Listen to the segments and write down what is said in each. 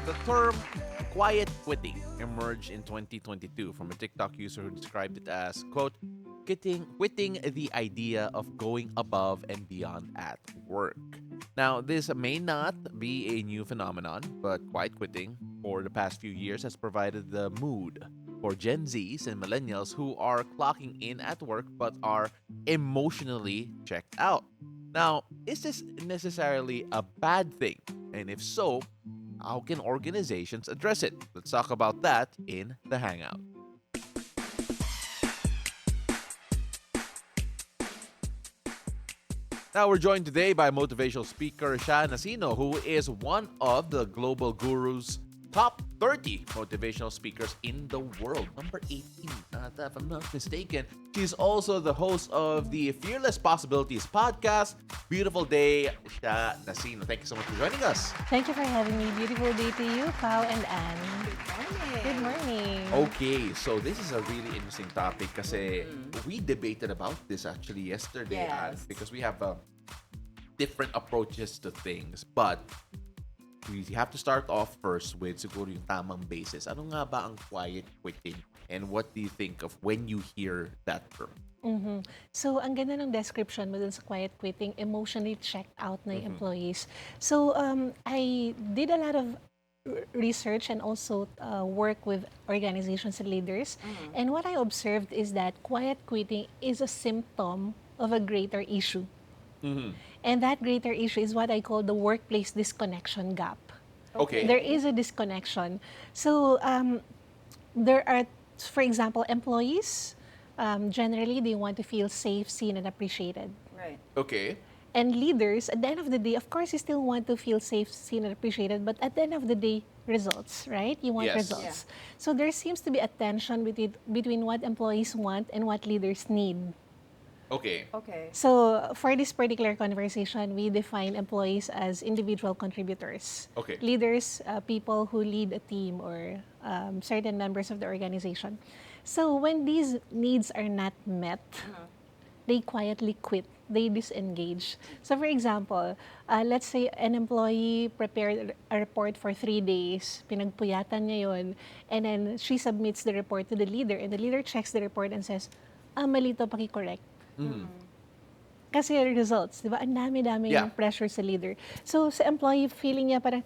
The term quiet quitting emerged in 2022 from a TikTok user who described it as, quote, quitting the idea of going above and beyond at work. Now, this may not be a new phenomenon, but quiet quitting for the past few years has provided the mood for Gen Zs and Millennials who are clocking in at work but are emotionally checked out. Now, is this necessarily a bad thing? And if so, how can organizations address it? Let's talk about that in the Hangout. Now, we're joined today by motivational speaker Sha Nacino, who is one of the global gurus, top 30 motivational speakers in the world. Number 18, if I'm not mistaken. She's also the host of the Fearless Possibilities podcast. Beautiful day, Sha Nacino. Thank you so much for joining us. Thank you for having me. Beautiful day to you, Pao and Anne. Good Good morning. Okay, so this is a really interesting topic kasi we debated about this actually yesterday, Anne, Yes. because we have different approaches to things. But we have to start off first with siguro yung tamang basis. Ano nga ba ang quiet quitting? And what do you think of when you hear that term? So, ang ganda ng description mo dun sa quiet quitting, emotionally checked out na yung employees. So, I did a lot of research and also work with organizations and leaders. And what I observed is that quiet quitting is a symptom of a greater issue. And that greater issue is what I call the workplace disconnection gap. Okay. There is a disconnection. So, there are, for example, employees, generally, they want to feel safe, seen, and appreciated. Right. Okay. And leaders, at the end of the day, of course, you still want to feel safe, seen, and appreciated, but at the end of the day, results, right? You want Yes. results. So there seems to be a tension between what employees want and what leaders need. Okay. Okay. So for this particular conversation, we define employees as individual contributors. Okay. Leaders, people who lead a team or certain members of the organization. So when these needs are not met, they quietly quit. They disengage. So for example, let's say an employee prepared a report for 3 days, pinagpuyatan niya yun, and then she submits the report to the leader, and the leader checks the report and says, mali to, paki-correct. Kasi results, di ba? Ang dami-dami Yeah. yung pressure sa leader. So, sa employee, feeling niya parang,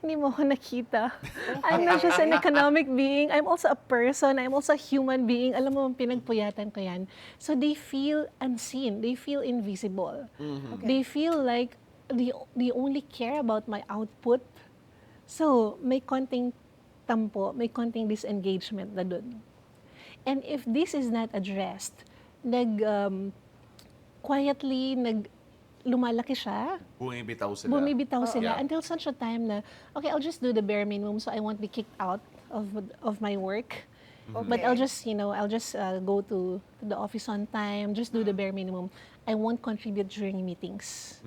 hindi mo ako nakita. I'm not just an economic being. I'm also a person. I'm also a human being. Alam mo, pinagpuyatan ko yan. So, they feel unseen. They feel invisible. They feel like they only care about my output. So, may konting tampo, may konting disengagement na dun. And if this is not addressed, quietly, lumalaki siya, bumibitaw sila Yeah. until such a time na, okay, I'll just do the bare minimum so I won't be kicked out of my work. But I'll just, go to the office on time, just do the bare minimum. I won't contribute during meetings.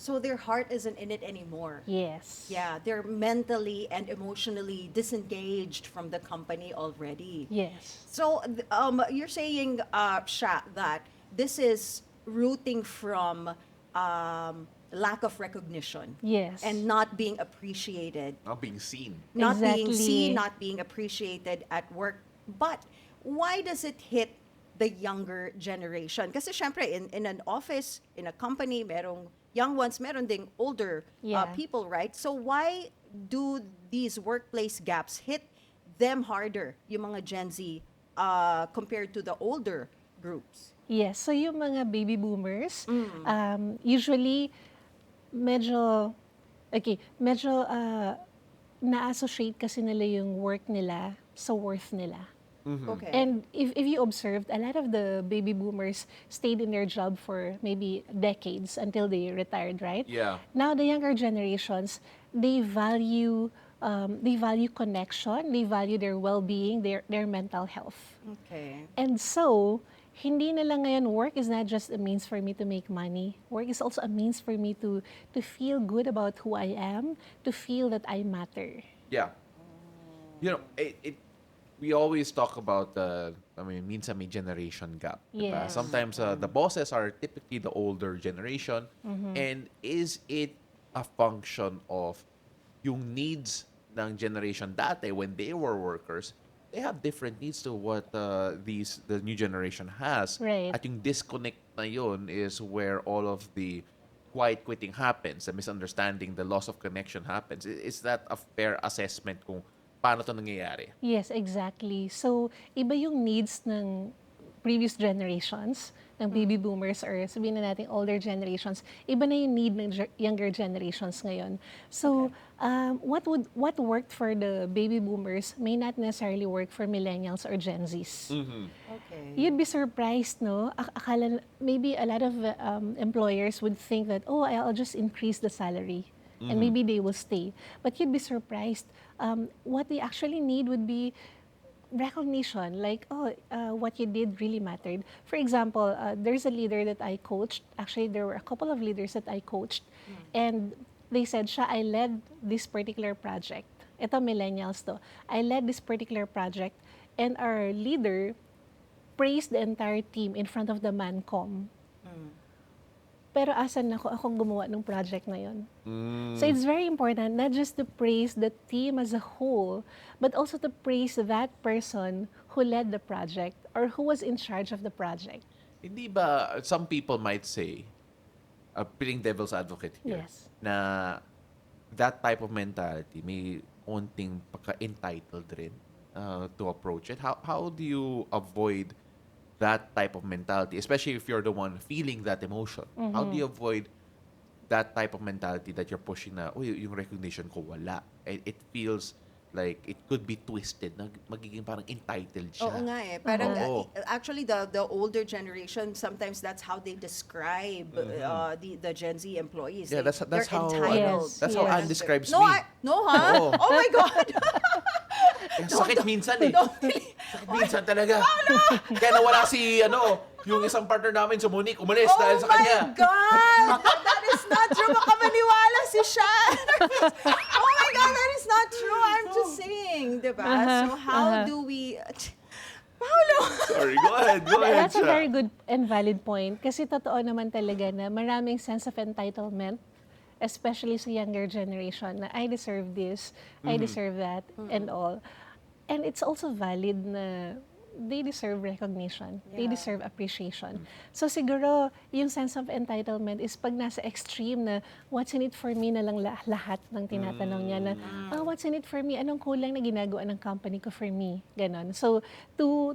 So their heart isn't in it anymore. Yes. Yeah, they're mentally and emotionally disengaged from the company already. Yes. So you're saying, Sha, that this is rooting from lack of recognition. Yes. And not being appreciated. Not being seen. Not being Exactly. seen, not being appreciated at work. But why does it hit the younger generation? Kasi syempre, in an office, in a company, merong young ones, meron ding older Yeah. people, right? So why do these workplace gaps hit them harder, yung mga Gen Z, compared to the older groups? Yes. So yung mga baby boomers, usually medyo na-associate kasi nila yung work nila sa worth nila. Okay. And if you observed, a lot of the baby boomers stayed in their job for maybe decades until they retired, right? Yeah. Now the younger generations, they value connection, they value their well-being, their mental health. Okay. And so, hindi na lang ngayon, work is not just a means for me to make money. Work is also a means for me to feel good about who I am, to feel that I matter. Yeah. You know, we always talk about minsan may generation gap. Diba? Yes. Sometimes the bosses are typically the older generation. And is it a function of yung needs ng generation dati when they were workers, they have different needs to what the new generation has. Right. At yung disconnect na yun is where all of the quiet quitting happens, the misunderstanding, the loss of connection happens. Is that a fair assessment kung paano to nangyayari? Yes, exactly. So, iba yung needs ng previous generations, ng baby boomers or sabihin na natin older generations, iba na yung need ng younger generations ngayon. So, what worked for the baby boomers may not necessarily work for millennials or Gen Zs. Okay. You'd be surprised, no? Akala, maybe a lot of employers would think that, oh, I'll just increase the salary and maybe they will stay. But you'd be surprised. What they actually need would be recognition, like, oh, what you did really mattered. For example, there's a leader that I coached. Actually, there were a couple of leaders that I coached. And they said, Sha, I led this particular project. Ito, millennials to. I led this particular project. And our leader praised the entire team in front of the Mancom. Pero asan akong gumawa ng project na yun. So it's very important not just to praise the team as a whole, but also to praise that person who led the project or who was in charge of the project. Hindi ba, some people might say, playing devil's advocate here, Yes. na that type of mentality may onting pagka-entitled rin to approach it. How do you avoid that type of mentality, especially if you're the one feeling that emotion? How do you avoid that type of mentality that you're pushing na, uy, yung recognition ko wala? It feels like it could be twisted, na magiging parang entitled siya. Oo nga eh. Parang, Oo. actually, the older generation, sometimes that's how they describe the Gen Z employees. Yeah, Like, that's they're how entitled. that's how Yes. Anne describes No, me. no, ha? Oo. Oh my God! Sakit minsan eh. Don't really- Sakit minsan talaga. Kaya nawala si, yung isang partner namin sa Munich, umalis dahil Oh sa my kanya. God! That is not true. Baka maniwala si Sha. Oh my God, that is not true. I'm just saying, diba? So how do we... Paolo! Sorry, go ahead. Go ahead, That's a Sha. very good and valid point. Kasi totoo naman talaga na maraming sense of entitlement, especially sa younger generation, na I deserve this, I deserve that, and all. And it's also valid na they deserve recognition. They Yeah. deserve appreciation. So siguro, yung sense of entitlement is pag nasa extreme na what's in it for me na lang lahat ng tinatanong niya na, what's in it for me? Anong kulang na ginagawa ng company ko for me? Ganon. So to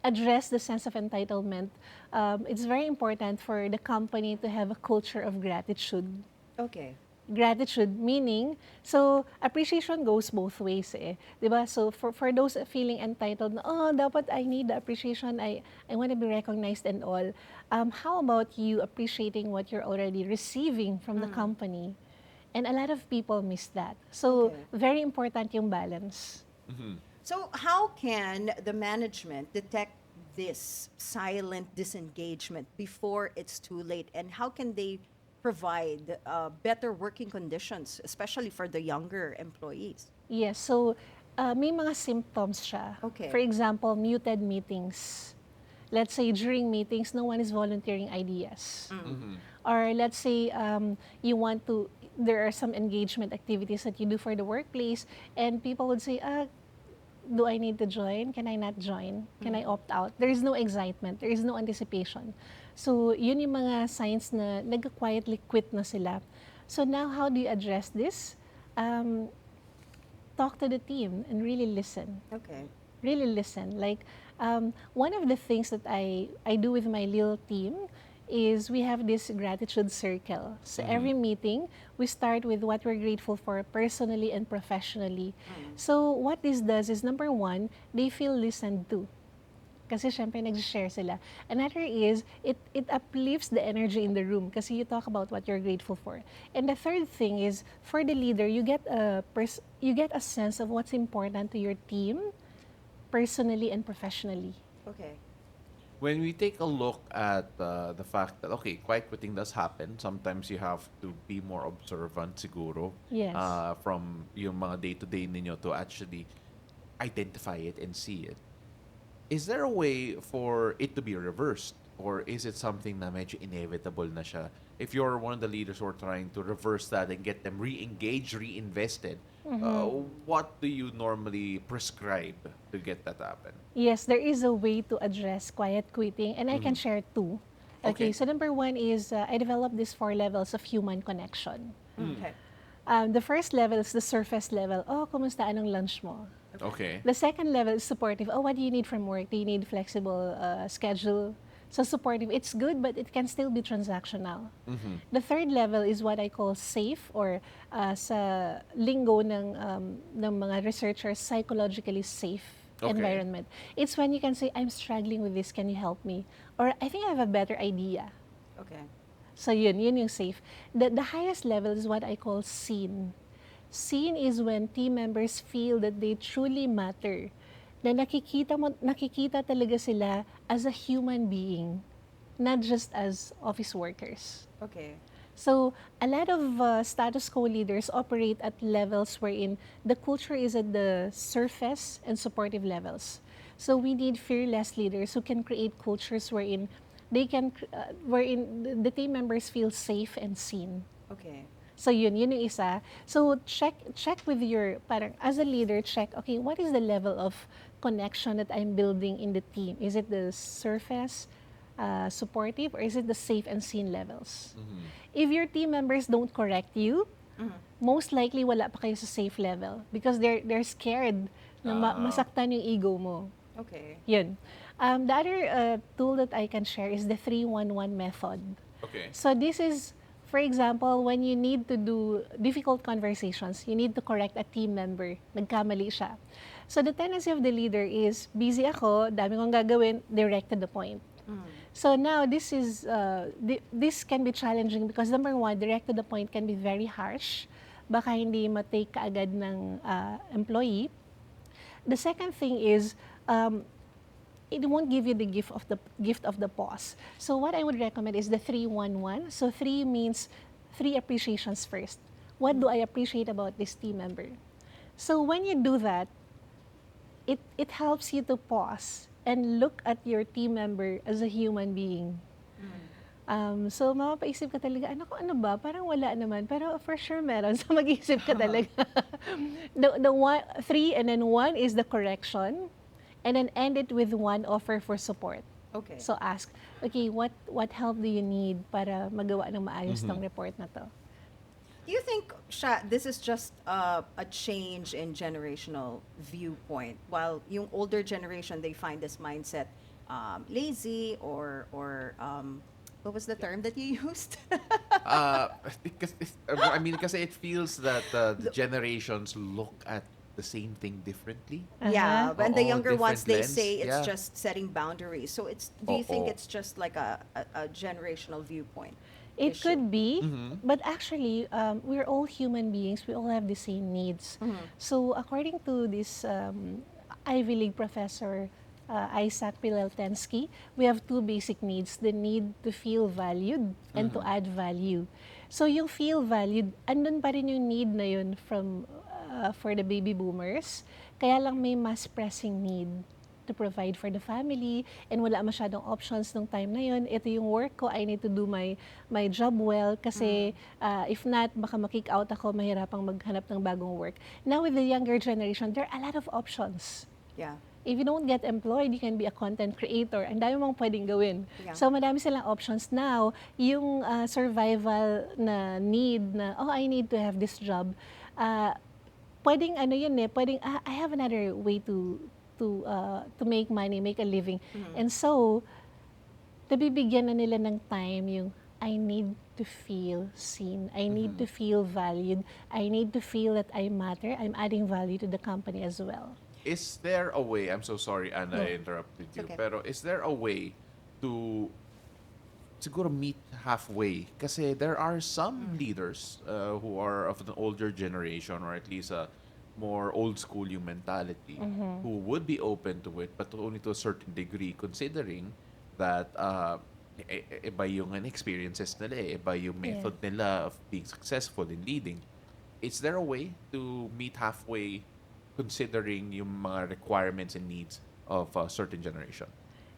address the sense of entitlement, it's very important for the company to have a culture of gratitude. Okay. Gratitude meaning, so appreciation goes both ways eh. 'Di ba? So for those feeling entitled na, oh, dapat I need the appreciation, I want to be recognized and all. How about you appreciating what you're already receiving from the company? And a lot of people miss that. So Okay. very important yung balance. So how can the management detect this silent disengagement before it's too late? And how can they provide better working conditions, especially for the younger employees? Yes, so may mga symptoms siya. Okay. For example, muted meetings. Let's say during meetings, no one is volunteering ideas. Or let's say there are some engagement activities that you do for the workplace and people would say, do I need to join? Can I not join? Can I opt out? There is no excitement. There is no anticipation. So, yun yung mga signs na nag-quietly quit na sila. So now, how do you address this? Talk to the team and really listen. Okay. Really listen. Like, one of the things that I do with my little team is we have this gratitude circle. So every meeting, we start with what we're grateful for personally and professionally. So what this does is, number one, they feel listened to. Kasi syempre nag-share sila. Another is, it uplifts the energy in the room kasi you talk about what you're grateful for. And the third thing is, for the leader, you get a sense of what's important to your team, personally and professionally. Okay. When we take a look at the fact that, okay, quiet quitting does happen, sometimes you have to be more observant siguro Yes. from yung mga day-to-day ninyo to actually identify it and see it. Is there a way for it to be reversed? Or is it something na medyo inevitable na siya if you're one of the leaders who are trying to reverse that and get them re-engaged, reinvested, what do you normally prescribe to get that happen? Yes, there is a way to address quiet quitting, and I can share two. Okay, Okay. so number one is I developed these 4 levels of human connection. Okay. The first level is the surface level. Oh, kumusta? Anong lunch mo? Okay. The second level is supportive. Oh, what do you need from work? Do you need flexible schedule? So supportive, it's good, but it can still be transactional. The third level is what I call safe, or sa lingo ng mga researchers, psychologically safe Okay. environment. It's when you can say, I'm struggling with this, can you help me? Or I think I have a better idea. Okay. So yun yung safe. The highest level is what I call seen. Seen is when team members feel that they truly matter. Na nakikita talaga sila as a human being, not just as office workers. Okay. So a lot of status quo leaders operate at levels wherein the culture is at the surface and supportive levels. So we need fearless leaders who can create cultures wherein wherein the team members feel safe and seen. Okay. So yun yung isa. So check with your, parang as a leader, check, okay, what is the level of connection that I'm building in the team? Is it the surface, supportive, or is it the safe and seen levels? If your team members don't correct you, most likely wala pa kayo sa safe level because they're scared na masaktan yung ego mo. Okay. Yun. The other tool that I can share is the 3-1-1 method. Okay. So this is, for example, when you need to do difficult conversations, you need to correct a team member, nagkamali siya. So the tendency of the leader is, busy ako, dami kong gagawin, direct to the point. So now this is, this can be challenging because number one, direct to the point can be very harsh. Baka hindi matake kaagad ng employee. The second thing is, it won't give you the gift of the pause. So what I would recommend is the 3-1-1. So 3 means 3 appreciations first. What do I appreciate about this team member? So when you do that, it helps you to pause and look at your team member as a human being. So mapapaisip ka talaga, ano ba? Parang wala naman. Pero for sure meron. So mag-isip ka talaga. The 3 and then 1 is the correction. And then end it with 1 offer for support. Okay. So ask, okay, what help do you need para magawa ng maayos tong report na to? Do you think, Sha, this is just a change in generational viewpoint? While yung older generation, they find this mindset lazy or what was the term that you used? Because I mean, kasi it feels that the generations look at the same thing differently. Yeah, when the Oo, younger ones, they different say lens. it's Yeah. just setting boundaries. So do you think Oo. it's just like a generational viewpoint? It issue? could be, but actually, we're all human beings. We all have the same needs. So according to this Ivy League professor, Isaac Pileltensky, we have 2 basic needs: the need to feel valued and to add value. So yung feel valued, andun pa rin yung need na yun for the baby boomers. Kaya lang may mas pressing need to provide for the family and wala masyadong options nung time na yun. Ito yung work ko, I need to do my job well kasi if not, baka makick out ako, mahirapang maghanap ng bagong work. Now with the younger generation, there are a lot of options. Yeah. If you don't get employed, you can be a content creator. Ang dami mong pwedeng gawin. Yeah. So, madami silang options now. Yung survival na need na, oh, I need to have this job. Pwedeng pwedeng, I have another way to make money, make a living. And so, nabibigyan na nila ng time yung, I need to feel seen. I need to feel valued. I need to feel that I matter. I'm adding value to the company as well. Is there a way, I'm so sorry, Anna, I interrupted you, okay. pero is there a way to siguro meet halfway? Kasi there are some leaders who are of an older generation or at least a more old school yung mentality who would be open to it but only to a certain degree considering that iba yung experiences nila iba yung method nila of being successful in leading. Is there a way to meet halfway considering yung mga requirements and needs of a certain generation?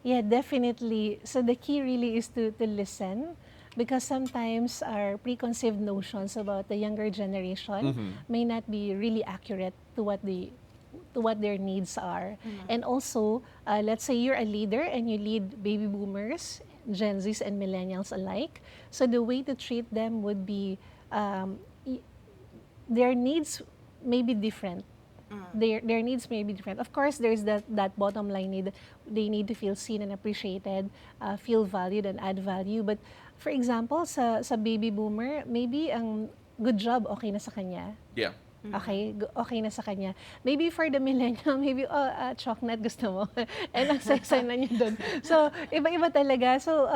Yeah, definitely. So the key really is to listen. because sometimes our preconceived notions about the younger generation may not be really accurate to what their needs are. And also, let's say you're a leader and you lead baby boomers, Gen Zs and Millennials alike. So the way to treat them would be their needs may be different. Their needs may be different. Of course, there's that bottom line need. They need to feel seen and appreciated, feel valued and add value. But for example, sa baby boomer, maybe ang good job okay na sa kanya. Yeah. Okay, okay na sa kanya. Maybe for the millennial, maybe, chocolate gusto mo. And ang saya na niya doon. So, iba-iba talaga. So,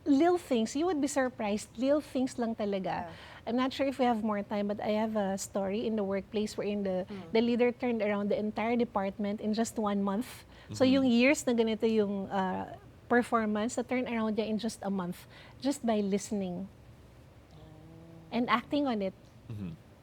little things, you would be surprised. Little things lang talaga. I'm not sure if we have more time, but I have a story in the workplace wherein the leader turned around the entire department in just 1 month. So, yung years na ganito yung performance, na turn around niya in just a month, just by listening and acting on it.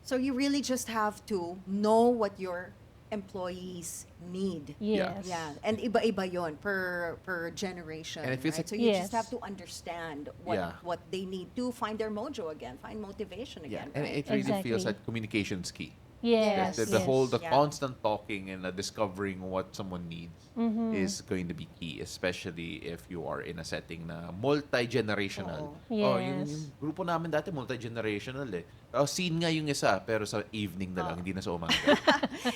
So you really just have to know what your employees need. Yes. Yeah, and iba-iba yon per generation. And it feels right? like- So you Yes. just have to understand what Yeah. what they need to find their mojo again, find motivation Yeah, again. and right? it really feels Exactly. like communication's key. Yes. The whole, the Yeah. constant talking and discovering what someone needs is going to be key, especially if you are in a setting na multi-generational. Oo. Oh, Yes. yung grupo namin dati multi-generational eh. Scene nga yung isa, pero sa evening na lang, hindi na sa umaga.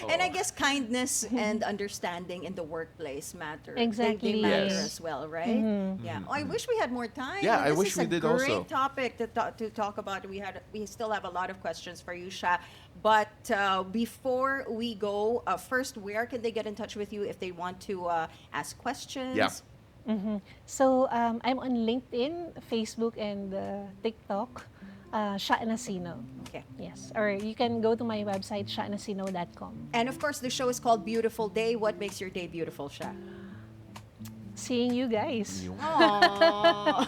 And I guess kindness and understanding in the workplace matter. Exactly. They matter Yes. as well, right? Yeah. Oh, I wish we had more time. Yeah, I This wish is we a did great also. topic to talk about. We still have a lot of questions for you, Sha. But before we go, first, where can they get in touch with you if they want to ask questions? Yeah. So, I'm on LinkedIn, Facebook, and TikTok, Sha Nacino. Okay. Yes. Or you can go to my website, shanacino.com. And of course, the show is called Beautiful Day. What makes your day beautiful, Sha? Seeing you guys. Yung- Aww.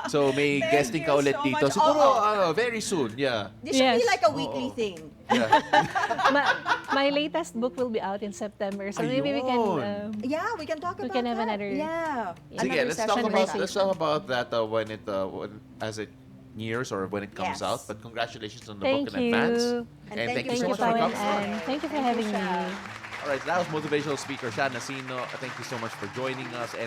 So may Thank guesting ka you ulit so dito. much. Siguro, Oo. very soon. Yeah. This should be Yes. like a weekly Oo. thing. Yeah. My latest book will be out in September. So maybe we can Ayun. Yeah, we can talk We about can have that. another- Yeah. Sige, Another let's session talk session about next let's talk about that as it nears or when it comes Yes. out. But congratulations on the Thank book in advance. you. And thank you Thank so you, much for Pawan, coming. and thank you for Thank you, having me. Sha. All right, that was motivational speaker Sha Nasino. Thank you so much for joining us. And